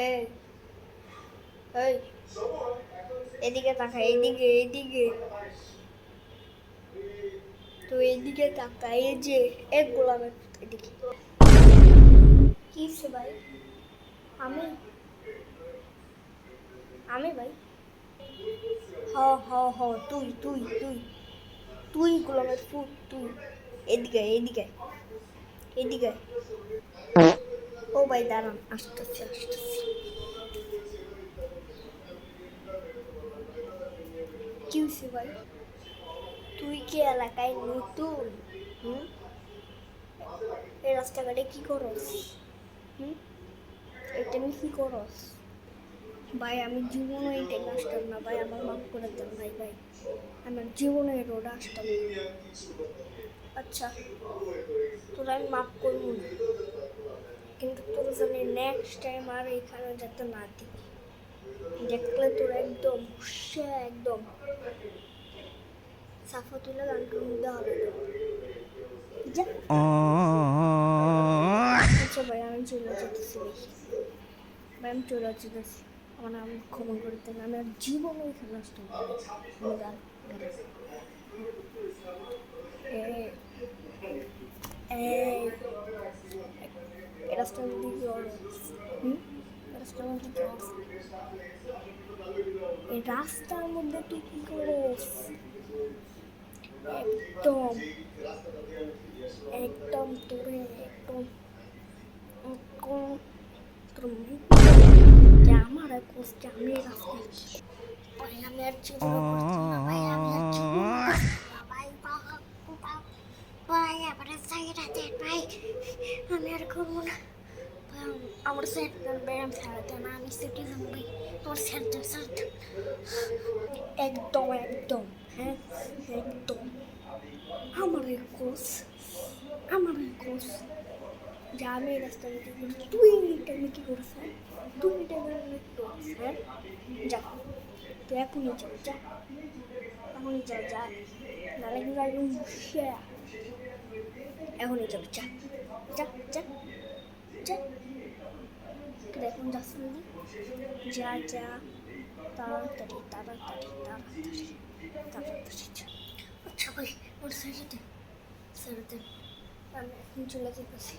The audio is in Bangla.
এই এই এদিকে তাকা, এদিকে এদিকে, তো এদিকে তাকা, এই যে এক গোলামের এদিকে। কি সে ভাই? আমি আমি ভাই, হ হ হ, তুই তুই তুই তুই গোলামের ফুট, তুই এদিকে এদিকে এদিকে। ও ভাই দাঁড়ান, আসতেছি আসতেছি। কি হয়েছে ভাই? তুই কি এলাকায় নতুন? হুম, এই রাস্তাঘাটে কি করস? হুম, এটা আমি কি করস? ভাই আমি জীবনে এই টাইমে আসতাম না ভাই, আমার মাফ করে দেন ভাই। ভাই আমার জীবনে এই রোডে আসতাম না। আচ্ছা, তোরা আমি মাফ করবো না, কিন্তু তোর জানি নেক্সট টাইম আর এখানে যাতে না দেখি। দেখলে তোর একদম হুশে, একদম সাফা তুলে গানটার মধ্যে হবে। যা। আচ্ছা ভাই, আমি চলে যেতেছি ভাই। ভাই আমি চলে যেতেছি, আমার নাম ক্ষমা করে দেন, আমি আর জীবনে এখানে আসতাম না। আমি গান এই এই রাস্তার মধ্যে কি অবস্থা? রাস্তার মধ্যে কি অবস্থা? এই রাস্তার মধ্যে তুই কি করিস? একদম একদম তোরে একদম একদম তোর মুখ যে আমার এক কষ্ট, আমি এই রাস্তায় ভাই আমি আর জীবনে করতাম না ভাই, আমি আর জীবনে করতাম না ভাই। ভাই আমার সাইড আছে ভাই, আমি আর করবো না ভাই। আমার সাইড দেন ভাই, আমি ছাড়াতে না, আমি সিটিজেন ভাই, তোমার সাইড দেন সাইড দেন। একদম একদম, হ্যাঁ একদম। আমার এই কোর্স, আমার এই কোর্স যে আমি এই রাস্তায় তুই এটা আমি কি করছ? তুই এটা আমি কি করছ? হ্যাঁ যা, তুই এখনই যা, যা এখনই যা, যা নাহলে কিন্তু একদম এখনই যাবে, যা যা যা যা। এখন যাচ্ছ না, যা যা, তাড়াতাড়ি তাড়াতাড়ি তাড়াতাড়ি তাড়াতাড়ি যা। আচ্ছা ভাই ওর ছেড়ে দে, ছেড়ে দে, আমি এখন চলে যেতেছি।